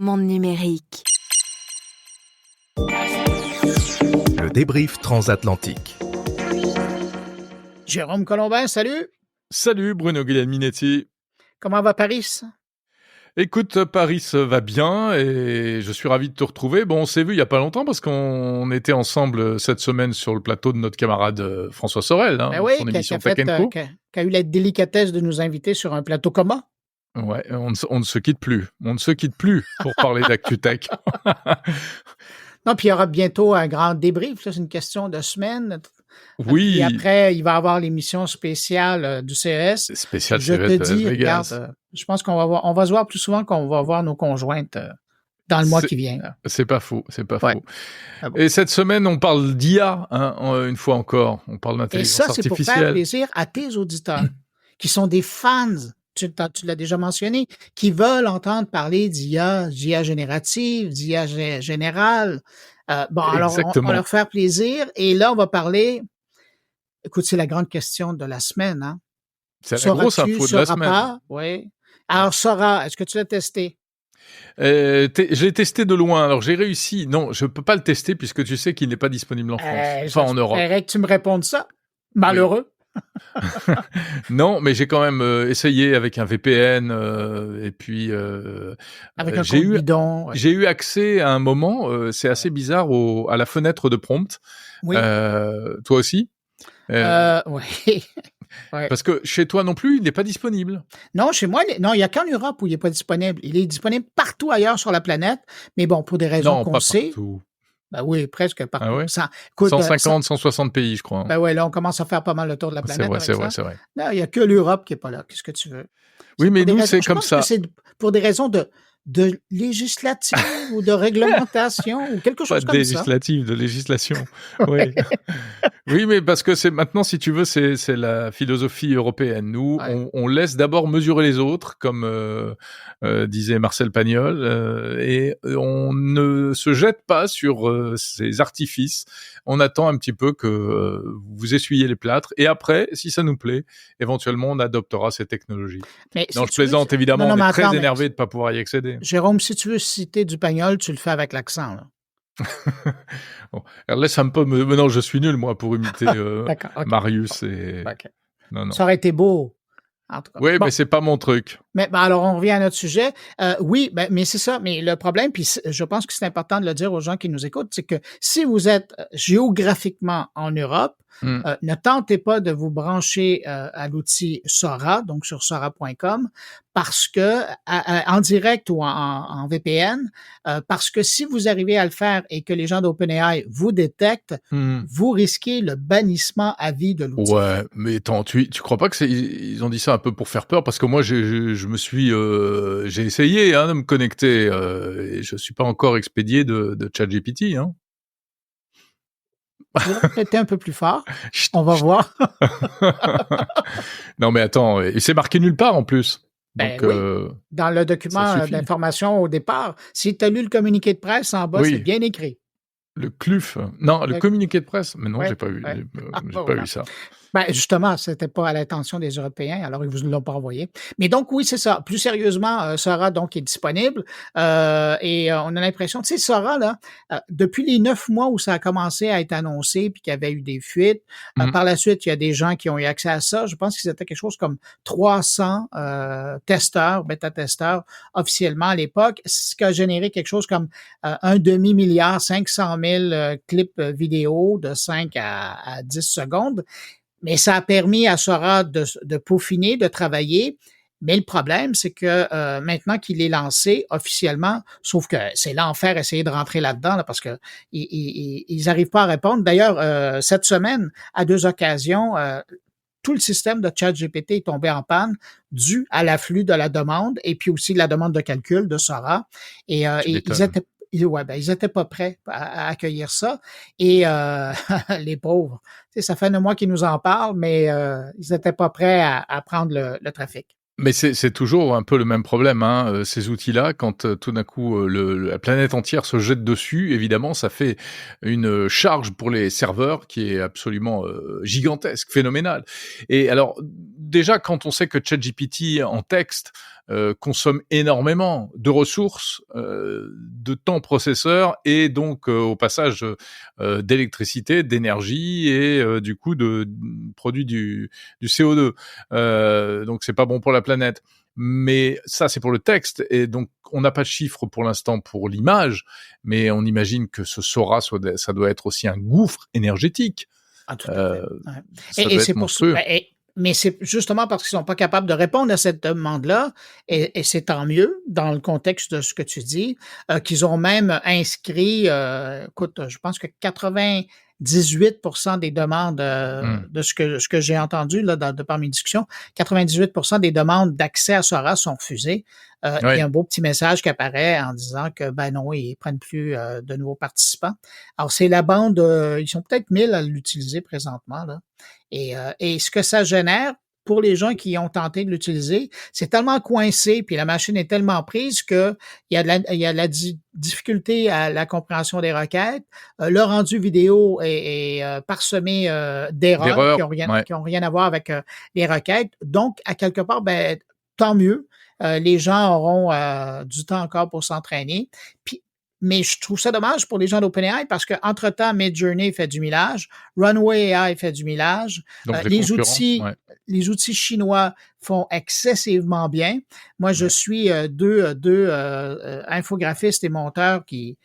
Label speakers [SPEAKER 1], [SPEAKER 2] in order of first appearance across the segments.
[SPEAKER 1] Monde numérique.
[SPEAKER 2] Le débrief transatlantique.
[SPEAKER 3] Jérôme Colombin, salut!
[SPEAKER 4] Salut Bruno Guglielminetti.
[SPEAKER 3] Comment va Paris?
[SPEAKER 4] Écoute, Paris va bien et je suis ravi de te retrouver. Bon, on s'est vu il y a pas longtemps parce qu'on était ensemble cette semaine sur le plateau de notre camarade François Sorel,
[SPEAKER 3] Ben oui,
[SPEAKER 4] son
[SPEAKER 3] qui
[SPEAKER 4] émission
[SPEAKER 3] a fait,
[SPEAKER 4] Tech & Co.
[SPEAKER 3] qui a eu la délicatesse de nous inviter sur un plateau commun.
[SPEAKER 4] Ouais, on ne se quitte plus. On ne se quitte plus pour parler d'ActuTech.
[SPEAKER 3] Non, puis il y aura bientôt un grand débrief. Ça, c'est une question de semaine.
[SPEAKER 4] Oui.
[SPEAKER 3] Et après, il va y avoir l'émission spéciale du CES.
[SPEAKER 4] Spécial
[SPEAKER 3] Je
[SPEAKER 4] CES
[SPEAKER 3] te dis,
[SPEAKER 4] Vegas.
[SPEAKER 3] regarde, je pense on va se voir plus souvent qu'on va voir nos conjointes dans le mois qui vient. Là.
[SPEAKER 4] C'est pas faux, c'est pas
[SPEAKER 3] Ouais.
[SPEAKER 4] faux.
[SPEAKER 3] Ah bon.
[SPEAKER 4] Et cette semaine, on parle d'IA, une fois encore. On parle
[SPEAKER 3] Et
[SPEAKER 4] d'intelligence
[SPEAKER 3] ça, c'est pour faire
[SPEAKER 4] artificielle.
[SPEAKER 3] plaisir à tes auditeurs qui sont des fans, tu l'as déjà mentionné, qui veulent entendre parler d'IA générative, d'IA générale. Bon, alors, on
[SPEAKER 4] Exactement.
[SPEAKER 3] va leur faire plaisir. Et là, on va parler, écoute, c'est la grande question de la semaine. Hein?
[SPEAKER 4] C'est la grosse info de la semaine.
[SPEAKER 3] Pas? Oui. Alors, Sora, est-ce que tu l'as testé?
[SPEAKER 4] J'ai testé de loin, alors j'ai réussi. Non, je peux pas le tester puisque tu sais qu'il n'est pas disponible en France, en Europe.
[SPEAKER 3] J'espérais que tu me répondes ça. Malheureux.
[SPEAKER 4] Non, mais j'ai quand même essayé avec un VPN et puis
[SPEAKER 3] Avec un compte bidon. Ouais.
[SPEAKER 4] J'ai eu accès à un moment, c'est assez bizarre, à la fenêtre de prompt.
[SPEAKER 3] Oui.
[SPEAKER 4] Toi aussi?
[SPEAKER 3] Oui. Ouais.
[SPEAKER 4] Parce que chez toi non plus, il n'est pas disponible.
[SPEAKER 3] Non, chez moi, non, il n'y a qu'en Europe où il n'est pas disponible. Il est disponible partout ailleurs sur la planète, mais bon, pour des raisons qu'on sait.
[SPEAKER 4] Partout.
[SPEAKER 3] Ben oui, presque partout.
[SPEAKER 4] Ah ouais?
[SPEAKER 3] Écoute,
[SPEAKER 4] 150, 160 pays, je crois.
[SPEAKER 3] Ben oui, là, on commence à faire pas mal le tour de la planète.
[SPEAKER 4] C'est vrai.
[SPEAKER 3] Non, il n'y a que l'Europe qui n'est pas là. Qu'est-ce que tu veux?
[SPEAKER 4] Oui, mais nous, c'est comme ça.
[SPEAKER 3] C'est pour des raisons de législative ou de réglementation ou quelque chose comme ça.
[SPEAKER 4] De législation. Oui. Oui, mais parce que c'est maintenant, si tu veux, c'est la philosophie européenne. Nous, on laisse d'abord mesurer les autres, comme disait Marcel Pagnol, et on ne se jette pas sur ces artifices. On attend un petit peu que vous essuyez les plâtres, et après, si ça nous plaît, éventuellement, on adoptera ces technologies.
[SPEAKER 3] Mais
[SPEAKER 4] non, je plaisante, évidemment, on est très énervé de ne pas pouvoir y accéder.
[SPEAKER 3] Jérôme, si tu veux citer du Pagnol, tu le fais avec l'accent, là.
[SPEAKER 4] Bon, alors laisse un peu non, je suis nul moi pour imiter okay. Marius et
[SPEAKER 3] non. Ça aurait été beau. En tout cas.
[SPEAKER 4] Oui, bon. Mais c'est pas mon truc.
[SPEAKER 3] Mais alors on revient à notre sujet. Oui, mais c'est ça. Mais le problème, puis je pense que c'est important de le dire aux gens qui nous écoutent, c'est que si vous êtes géographiquement en Europe, ne tentez pas de vous brancher à l'outil Sora, donc sur sora.com, parce que en direct ou en VPN, parce que si vous arrivez à le faire et que les gens d'OpenAI vous détectent, vous risquez le bannissement à vie de l'outil.
[SPEAKER 4] Ouais, mais attends, tu crois pas que ils ont dit ça un peu pour faire peur? Parce que moi, je me suis, j'ai essayé de me connecter et je suis pas encore expédié de ChatGPT. Hein.
[SPEAKER 3] Peut-être un peu plus fort. On va voir.
[SPEAKER 4] Non, mais attends, et c'est marqué nulle part en plus.
[SPEAKER 3] Donc, oui. Dans le document d'information au départ, si tu as lu le communiqué de presse en bas, c'est bien écrit.
[SPEAKER 4] Le CLUF. Non, le communiqué de presse. Mais non, j'ai pas vu. J'ai pas vu ça.
[SPEAKER 3] Ben, justement, c'était pas à l'intention des Européens, alors ils vous l'ont pas envoyé. Mais donc, oui, c'est ça. Plus sérieusement, Sora, donc, est disponible. Et on a l'impression, tu sais, Sora, là, depuis les 9 mois où ça a commencé à être annoncé puis qu'il y avait eu des fuites, par la suite, il y a des gens qui ont eu accès à ça. Je pense qu'ils étaient quelque chose comme 300 testeurs, bêta-testeurs, officiellement à l'époque, ce qui a généré quelque chose comme un demi-milliard, 500 000 clips vidéo de 5 à 10 secondes. Mais ça a permis à Sora de peaufiner, de travailler. Mais le problème, c'est que maintenant qu'il est lancé officiellement, sauf que c'est l'enfer essayer de rentrer là-dedans là, parce que ils n'arrivent pas à répondre. D'ailleurs, cette semaine, à 2 occasions, tout le système de ChatGPT est tombé en panne dû à l'afflux de la demande et puis aussi de la demande de calcul de Sora. Et ils étaient pas prêts à accueillir ça. Et les pauvres, ça fait 9 mois qu'ils nous en parlent, mais ils étaient pas prêts à prendre le trafic.
[SPEAKER 4] Mais c'est toujours un peu le même problème, hein, ces outils-là, quand tout d'un coup la planète entière se jette dessus, évidemment, ça fait une charge pour les serveurs qui est absolument gigantesque, phénoménale. Et alors, déjà, quand on sait que ChatGPT en texte consomme énormément de ressources, de temps processeur et donc au passage d'électricité, d'énergie et du coup produit du CO2. Donc c'est pas bon pour la planète. Mais ça, c'est pour le texte, et donc on n'a pas de chiffres pour l'instant pour l'image, mais on imagine que ce Sora, ça doit être aussi un gouffre énergétique.
[SPEAKER 3] Ah, tout à fait. Ouais.
[SPEAKER 4] Ça
[SPEAKER 3] Et
[SPEAKER 4] doit
[SPEAKER 3] c'est
[SPEAKER 4] être
[SPEAKER 3] pour ça.
[SPEAKER 4] monstrueux.
[SPEAKER 3] Mais c'est justement parce qu'ils sont pas capables de répondre à cette demande-là, et c'est tant mieux dans le contexte de ce que tu dis, qu'ils ont même inscrit, écoute, je pense que 98% des demandes, de ce que j'ai entendu là de par mes discussions, 98% des demandes d'accès à Sora sont refusées. Il y
[SPEAKER 4] Oui.
[SPEAKER 3] a un beau petit message qui apparaît en disant que, ben non, ils prennent plus, de nouveaux participants. Alors c'est la bande, ils sont peut-être 1000 à l'utiliser présentement là, et ce que ça génère pour les gens qui ont tenté de l'utiliser, c'est tellement coincé, puis la machine est tellement prise que il y a de la difficulté à la compréhension des requêtes. Le rendu vidéo est parsemé d'erreurs
[SPEAKER 4] D'erreurs, ouais.
[SPEAKER 3] qui ont rien à voir avec les requêtes. Donc, à quelque part, ben tant mieux. Les gens auront du temps encore pour s'entraîner. Puis, mais je trouve ça dommage pour les gens d'OpenAI parce qu'entre-temps, Midjourney fait du millage, Runway AI fait du millage,
[SPEAKER 4] Donc les concurrents, ouais.
[SPEAKER 3] les outils chinois font excessivement bien. Moi, je
[SPEAKER 4] Ouais.
[SPEAKER 3] suis deux infographistes et monteurs qui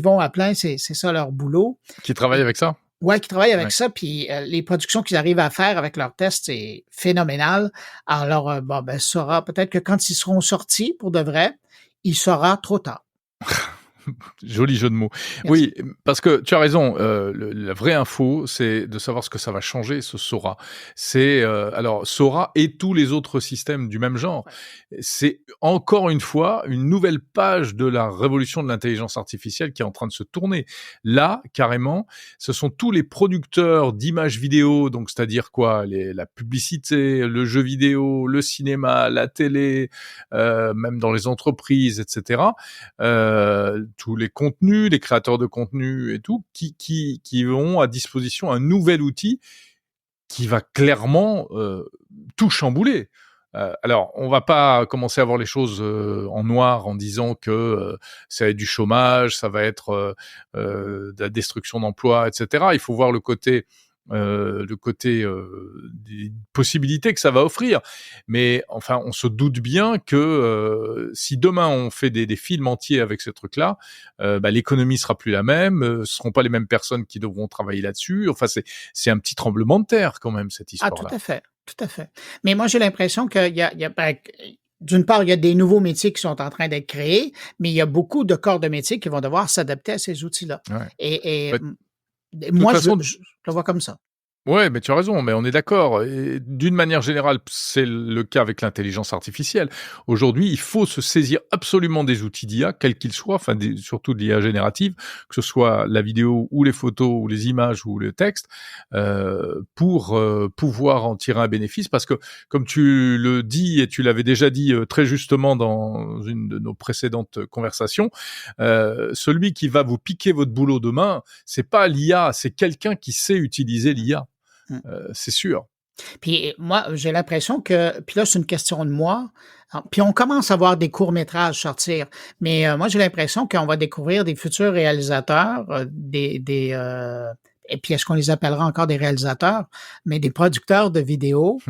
[SPEAKER 3] vont à plein, c'est ça leur boulot.
[SPEAKER 4] Qui travaillent avec ça?
[SPEAKER 3] Ouais, qui travaillent avec
[SPEAKER 4] Ouais.
[SPEAKER 3] ça, puis les productions qu'ils arrivent à faire avec leurs tests, c'est phénoménal. Alors, bon, ben, Sora, peut-être que quand ils seront sortis pour de vrai, il sera trop tard.
[SPEAKER 4] Joli jeu de mots.
[SPEAKER 3] Merci.
[SPEAKER 4] Oui, parce que tu as raison, la vraie info, c'est de savoir ce que ça va changer, ce Sora. C'est, alors Sora et tous les autres systèmes du même genre, c'est encore une fois une nouvelle page de la révolution de l'intelligence artificielle qui est en train de se tourner. Là, carrément, ce sont tous les producteurs d'images vidéo, donc c'est-à-dire quoi? La publicité, le jeu vidéo, le cinéma, la télé, même dans les entreprises, et cetera. Tous les contenus, les créateurs de contenu et tout, qui ont à disposition un nouvel outil qui va clairement tout chambouler. Alors, on va pas commencer à voir les choses en noir en disant que ça va être du chômage, ça va être de la destruction d'emplois, etc. Il faut voir le côté des possibilités que ça va offrir. Mais enfin, on se doute bien que si demain on fait des films entiers avec ce truc-là, l'économie sera plus la même, ce seront pas les mêmes personnes qui devront travailler là-dessus. Enfin, c'est un petit tremblement de terre quand même, cette
[SPEAKER 3] Ah,
[SPEAKER 4] histoire-là.
[SPEAKER 3] tout à fait, tout à fait. Mais moi, j'ai l'impression qu'il y a ben, d'une part, il y a des nouveaux métiers qui sont en train d'être créés, mais il y a beaucoup de corps de métiers qui vont devoir s'adapter à ces outils-là.
[SPEAKER 4] Ouais.
[SPEAKER 3] Et
[SPEAKER 4] Bah,
[SPEAKER 3] moi,
[SPEAKER 4] façon,
[SPEAKER 3] je le vois comme ça.
[SPEAKER 4] Ouais, mais tu as raison, mais on est d'accord. Et d'une manière générale, c'est le cas avec l'intelligence artificielle. Aujourd'hui, il faut se saisir absolument des outils d'IA, quels qu'ils soient, enfin surtout de l'IA générative, que ce soit la vidéo ou les photos ou les images ou le texte, pour pouvoir en tirer un bénéfice. Parce que, comme tu le dis et tu l'avais déjà dit très justement dans une de nos précédentes conversations, celui qui va vous piquer votre boulot demain, c'est pas l'IA, c'est quelqu'un qui sait utiliser l'IA. C'est sûr.
[SPEAKER 3] Puis moi, j'ai l'impression que, puis là, c'est une question de moi. Puis on commence à voir des courts-métrages sortir, mais moi, j'ai l'impression qu'on va découvrir des futurs réalisateurs, et puis est-ce qu'on les appellera encore des réalisateurs, mais des producteurs de vidéos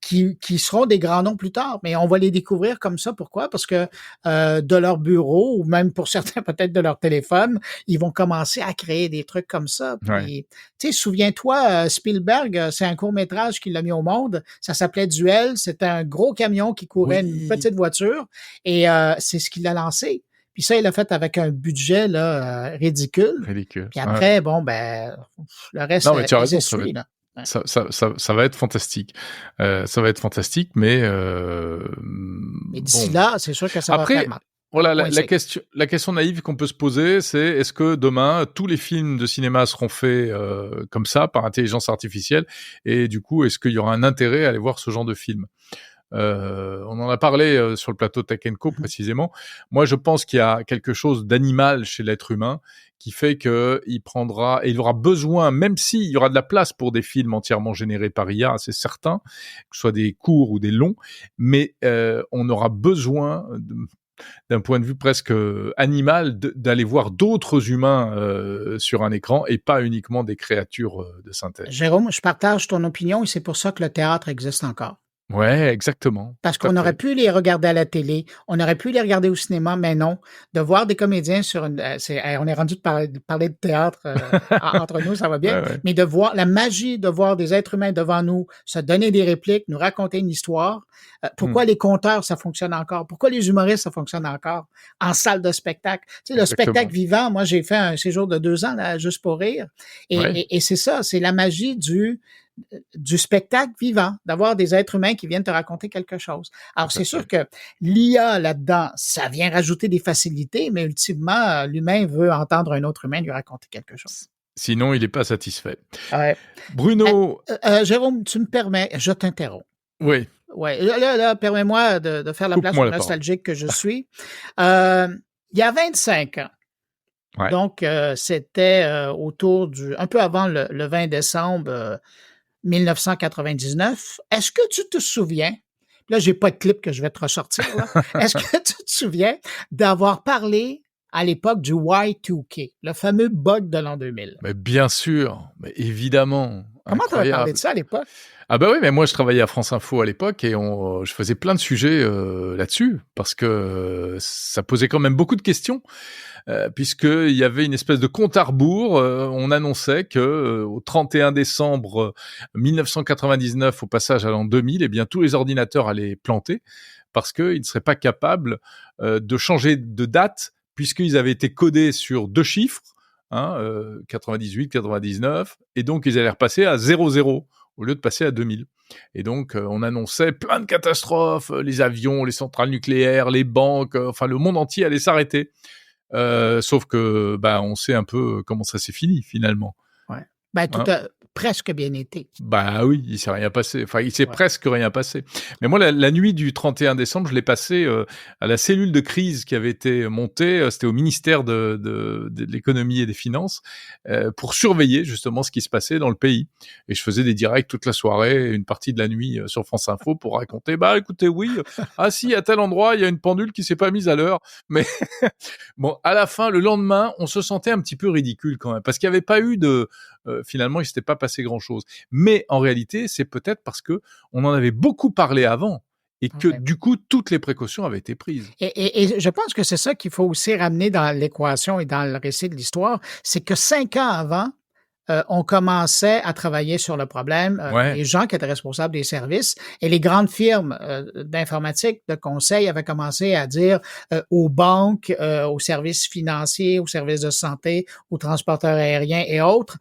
[SPEAKER 3] qui seront des grands noms plus tard. Mais on va les découvrir comme ça. Pourquoi? Parce que de leur bureau, ou même pour certains peut-être de leur téléphone, ils vont commencer à créer des trucs comme ça. Puis, tu sais, souviens-toi, Spielberg, c'est un court-métrage qu'il a mis au monde. Ça s'appelait Duel. C'était un gros camion qui courait une petite voiture, et c'est ce qu'il a lancé. Puis ça, il l'a fait avec un budget là ridicule. Puis après, bon, ben, le reste,
[SPEAKER 4] non, mais tu as raison, ça va être fantastique. Ça va être fantastique, mais
[SPEAKER 3] d'ici là, c'est sûr que ça va faire mal.
[SPEAKER 4] Voilà, la question naïve qu'on peut se poser, c'est est-ce que demain, tous les films de cinéma seront faits comme ça, par intelligence artificielle, et du coup, est-ce qu'il y aura un intérêt à aller voir ce genre de film ? On en a parlé sur le plateau Tech & Co précisément. Moi, je pense qu'il y a quelque chose d'animal chez l'être humain qui fait qu'il aura besoin, même s'il y aura de la place pour des films entièrement générés par IA, c'est certain, que ce soit des courts ou des longs, mais on aura besoin d'un point de vue presque animal, d'aller voir d'autres humains sur un écran et pas uniquement des créatures de synthèse.
[SPEAKER 3] Jérôme, je partage ton opinion et c'est pour ça que le théâtre existe encore.
[SPEAKER 4] Ouais, exactement.
[SPEAKER 3] Parce qu'on aurait pu les regarder à la télé, on aurait pu les regarder au cinéma, mais non. De voir des comédiens sur on est rendu de parler de théâtre entre nous, ça va bien.
[SPEAKER 4] Ouais.
[SPEAKER 3] Mais de voir la magie de voir des êtres humains devant nous, se donner des répliques, nous raconter une histoire. Pourquoi les conteurs, ça fonctionne encore? Pourquoi les humoristes, ça fonctionne encore? En salle de spectacle. Tu sais, le spectacle vivant, moi, j'ai fait un séjour de 2 ans, là, juste pour rire. Et c'est ça, c'est la magie du spectacle vivant, d'avoir des êtres humains qui viennent te raconter quelque chose. Alors, c'est sûr que l'IA là-dedans, ça vient rajouter des facilités, mais ultimement, l'humain veut entendre un autre humain lui raconter quelque chose.
[SPEAKER 4] Sinon, il n'est pas satisfait.
[SPEAKER 3] Ouais.
[SPEAKER 4] Bruno...
[SPEAKER 3] Jérôme, tu me permets, je t'interromps.
[SPEAKER 4] Oui.
[SPEAKER 3] Ouais, là, permets-moi de faire la place nostalgique que je suis. Il y a 25 ans, donc c'était autour un peu avant le 20 décembre 1999. Est-ce que tu te souviens, là, j'ai pas de clip que je vais te ressortir, là. Est-ce que tu te souviens d'avoir parlé à l'époque du Y2K, le fameux bug de l'an 2000?
[SPEAKER 4] Mais bien sûr, mais évidemment.
[SPEAKER 3] Comment tu avais parlé de ça à l'époque?
[SPEAKER 4] Ah bah oui, mais moi je travaillais à France Info à l'époque et je faisais plein de sujets là-dessus parce que ça posait quand même beaucoup de questions puisqu'il y avait une espèce de compte à rebours. On annonçait que au 31 décembre 1999, au passage à l'an 2000, eh bien tous les ordinateurs allaient planter parce qu'ils ne seraient pas capables de changer de date puisqu'ils avaient été codés sur 2 chiffres, 98, 99, et donc ils allaient repasser à 00 au lieu de passer à 2000. Et donc, on annonçait plein de catastrophes, les avions, les centrales nucléaires, les banques, enfin le monde entier allait s'arrêter. Sauf que, on sait un peu comment ça s'est fini finalement.
[SPEAKER 3] Ouais. Tout a presque bien été.
[SPEAKER 4] Bah oui, il s'est rien passé. Enfin, il s'est presque rien passé. Mais moi, la nuit du 31 décembre, je l'ai passé à la cellule de crise qui avait été montée. C'était au ministère de l'économie et des finances pour surveiller justement ce qui se passait dans le pays. Et je faisais des directs toute la soirée, une partie de la nuit sur France Info pour raconter. Bah écoutez, oui, si à tel endroit il y a une pendule qui s'est pas mise à l'heure. Mais bon, à la fin, le lendemain, on se sentait un petit peu ridicule quand même parce qu'il n'y avait pas eu finalement, il s'était pas passé grand-chose. Mais en réalité, c'est peut-être parce que on en avait beaucoup parlé avant et que du coup, toutes les précautions avaient été prises.
[SPEAKER 3] Et je pense que c'est ça qu'il faut aussi ramener dans l'équation et dans le récit de l'histoire, c'est que 5 ans avant, on commençait à travailler sur le problème, les gens qui étaient responsables des services et les grandes firmes d'informatique, de conseil avaient commencé à dire aux banques, aux services financiers, aux services de santé, aux transporteurs aériens et autres,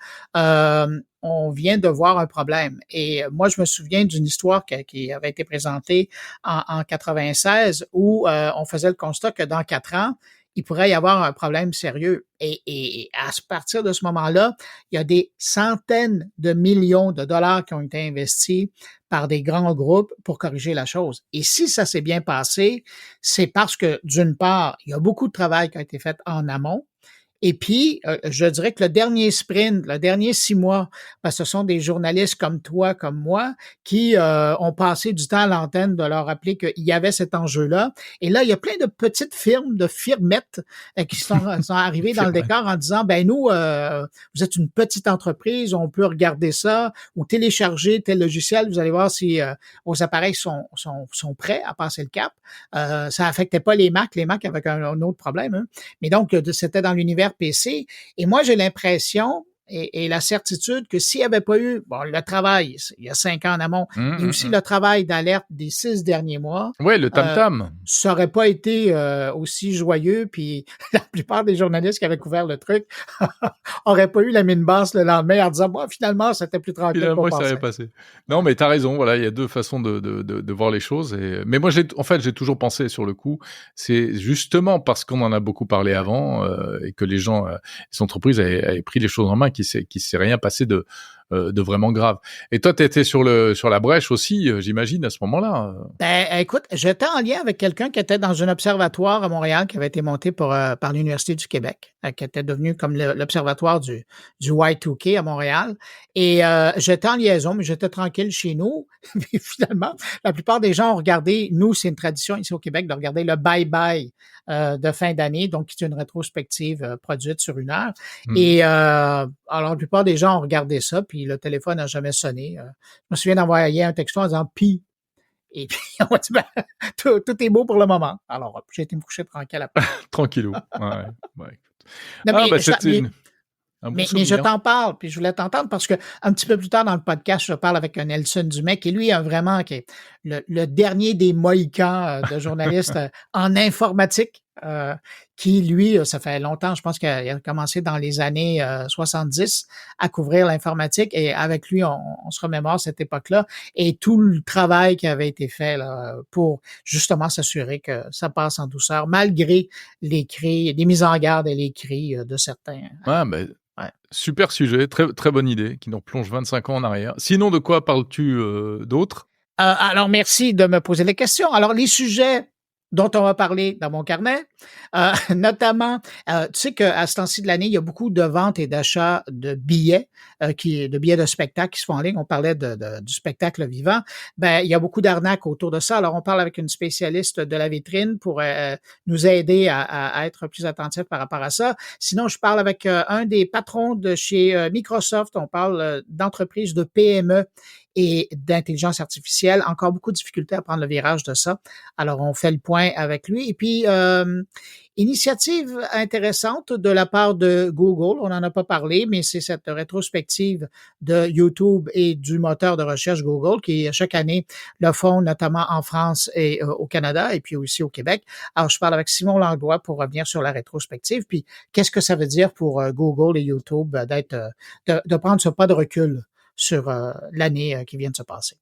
[SPEAKER 3] on vient de voir un problème. Et moi, je me souviens d'une histoire qui avait été présentée en 96 où on faisait le constat que dans 4 ans, il pourrait y avoir un problème sérieux. Et à partir de ce moment-là, il y a des centaines de millions de dollars qui ont été investis par des grands groupes pour corriger la chose. Et si ça s'est bien passé, c'est parce que, d'une part, il y a beaucoup de travail qui a été fait en amont. Et puis, je dirais que le dernier sprint, le dernier 6 mois, ce sont des journalistes comme toi, comme moi, qui ont passé du temps à l'antenne de leur rappeler qu'il y avait cet enjeu-là. Et là, il y a plein de petites firmes, de firmettes qui sont arrivées dans le décor en disant, nous, vous êtes une petite entreprise, on peut regarder ça ou télécharger tel logiciel, vous allez voir si vos appareils sont prêts à passer le cap. Ça affectait pas les Mac avaient un autre problème. Mais donc, c'était dans l'univers PC. Et moi, j'ai l'impression et la certitude que s'il n'y avait pas eu le travail, il y a 5 ans en amont, et aussi le travail d'alerte des 6 derniers mois,
[SPEAKER 4] le tam-tam,
[SPEAKER 3] ça n'aurait pas été aussi joyeux, puis la plupart des journalistes qui avaient couvert le truc n'auraient pas eu la mine basse le lendemain en disant finalement, c'était plus tranquille.
[SPEAKER 4] Finalement, ça avait passé. Non, mais t'as raison, voilà, il y a 2 façons de voir les choses. Mais moi, j'ai toujours pensé sur le coup, c'est justement parce qu'on en a beaucoup parlé avant et que les gens, les entreprises avaient pris les choses en main qu'il s'est rien passé de vraiment grave. Et toi, t'étais sur la brèche aussi, j'imagine, à ce moment-là.
[SPEAKER 3] Ben, écoute, j'étais en lien avec quelqu'un qui était dans un observatoire à Montréal qui avait été monté par l'Université du Québec, qui était devenu comme l'observatoire du Y2K à Montréal. Et j'étais en liaison, mais j'étais tranquille chez nous. Puis finalement, la plupart des gens ont regardé, nous, c'est une tradition ici au Québec de regarder le bye-bye de fin d'année, donc qui est une rétrospective produite sur 1 heure. Et alors, la plupart des gens ont regardé ça, puis le téléphone n'a jamais sonné. Je me souviens d'envoyer un texto en disant « Pi ». Et puis, on m'a dit, ben, tout est beau pour le moment. Alors, j'ai été me coucher tranquille après.
[SPEAKER 4] Tranquillou. Ouais.
[SPEAKER 3] Non, mais,
[SPEAKER 4] c'était
[SPEAKER 3] mais je t'en parle, puis je voulais t'entendre parce que un petit peu plus tard dans le podcast, je parle avec un Nelson Dumais qui, lui, qui est le dernier des Mohicans de journalistes en informatique, qui, lui, ça fait longtemps, je pense qu'il a commencé dans les années 70 à couvrir l'informatique et avec lui, on se remémore cette époque-là et tout le travail qui avait été fait là, pour justement s'assurer que ça passe en douceur, malgré les mises en garde et les cris de certains.
[SPEAKER 4] Ouais. Super sujet, très, très bonne idée, qui nous replonge 25 ans en arrière. Sinon, de quoi parles-tu d'autre?
[SPEAKER 3] Alors, merci de me poser les questions. Alors, les sujets dont on va parler dans mon carnet, notamment, tu sais qu'à ce temps-ci de l'année, il y a beaucoup de ventes et d'achats de billets, de billets de spectacle qui se font en ligne. On parlait du spectacle vivant. Ben, il y a beaucoup d'arnaques autour de ça. Alors, on parle avec une spécialiste de la vitrine pour nous aider à être plus attentifs par rapport à ça. Sinon, je parle avec un des patrons de chez Microsoft. On parle d'entreprises de PME et d'intelligence artificielle. Encore beaucoup de difficultés à prendre le virage de ça. Alors, on fait le point avec lui. Et puis, initiative intéressante de la part de Google. On n'en a pas parlé, mais c'est cette rétrospective de YouTube et du moteur de recherche Google qui, chaque année, le font notamment en France et au Canada et puis aussi au Québec. Alors, je parle avec Simon Langlois pour revenir sur la rétrospective. Puis, qu'est-ce que ça veut dire pour Google et YouTube de prendre ce pas de recul sur l'année qui vient de se passer.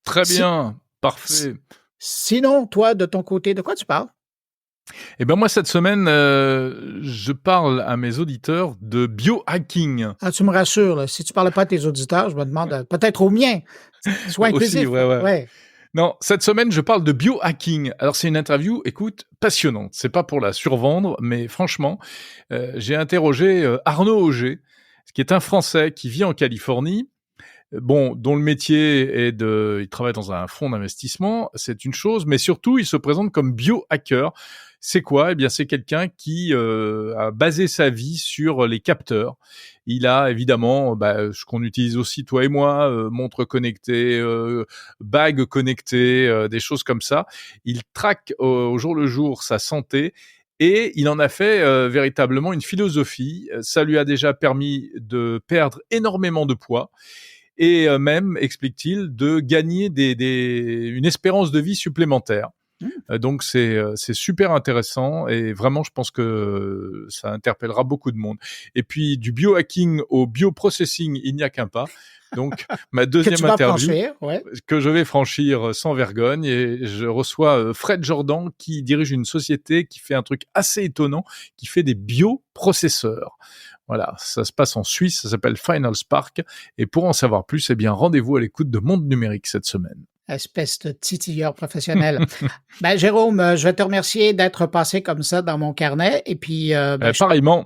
[SPEAKER 4] Très bien, parfait.
[SPEAKER 3] Sinon, toi, de ton côté, de quoi tu parles?
[SPEAKER 4] Eh ben moi, cette semaine, je parle à mes auditeurs de biohacking.
[SPEAKER 3] Ah, tu me rassures, là. Si tu ne parlais pas à tes auditeurs, je me demande peut-être aux miens. Sois inclusif.
[SPEAKER 4] Aussi, ouais. Non, cette semaine, je parle de biohacking. Alors, c'est une interview, écoute, passionnante. C'est pas pour la survendre, mais franchement, j'ai interrogé Arnaud Auger, qui est un Français qui vit en Californie, dont le métier est il travaille dans un fonds d'investissement, c'est une chose, mais surtout, il se présente comme biohacker. C'est quoi? Eh bien, c'est quelqu'un qui a basé sa vie sur les capteurs. Il a évidemment ce qu'on utilise aussi toi et moi, montres connectées, bagues connectées, des choses comme ça. Il traque au jour le jour sa santé. Et il en a fait véritablement une philosophie. Ça lui a déjà permis de perdre énormément de poids et même, explique-t-il, de gagner une espérance de vie supplémentaire. Donc c'est super intéressant et vraiment je pense que ça interpellera beaucoup de monde. Et puis du biohacking au bioprocessing, il n'y a qu'un pas. Donc ma deuxième interview que je vais franchir sans vergogne et je reçois Fred Jordan qui dirige une société qui fait un truc assez étonnant, qui fait des bioprocesseurs. Voilà, ça se passe en Suisse, ça s'appelle Final Spark et pour en savoir plus, eh bien rendez-vous à l'écoute de Monde Numérique cette semaine.
[SPEAKER 3] Espèce de titilleur professionnel. Jérôme, je vais te remercier d'être passé comme ça dans mon carnet et puis
[SPEAKER 4] pareillement.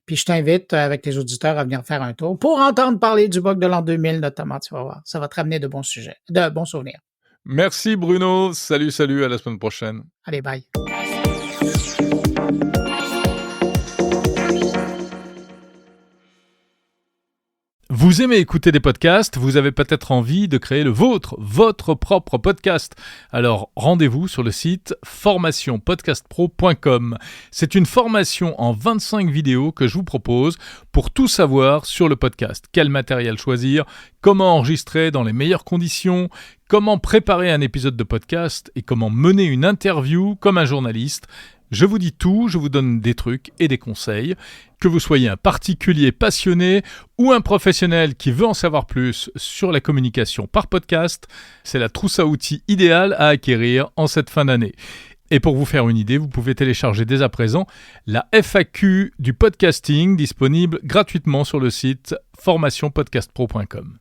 [SPEAKER 3] Puis je t'invite avec tes auditeurs à venir faire un tour pour entendre parler du bug de l'an 2000 notamment, tu vas voir. Ça va te ramener de bons sujets, de bons souvenirs.
[SPEAKER 4] Merci Bruno, salut, à la semaine prochaine.
[SPEAKER 3] Allez, bye.
[SPEAKER 4] Vous aimez écouter des podcasts, vous avez peut-être envie de créer votre propre podcast. Alors rendez-vous sur le site formationpodcastpro.com. C'est une formation en 25 vidéos que je vous propose pour tout savoir sur le podcast. Quel matériel choisir, comment enregistrer dans les meilleures conditions, comment préparer un épisode de podcast et comment mener une interview comme un journaliste. Je vous dis tout, je vous donne des trucs et des conseils. Que vous soyez un particulier passionné ou un professionnel qui veut en savoir plus sur la communication par podcast, c'est la trousse à outils idéale à acquérir en cette fin d'année. Et pour vous faire une idée, vous pouvez télécharger dès à présent la FAQ du podcasting disponible gratuitement sur le site formationpodcastpro.com.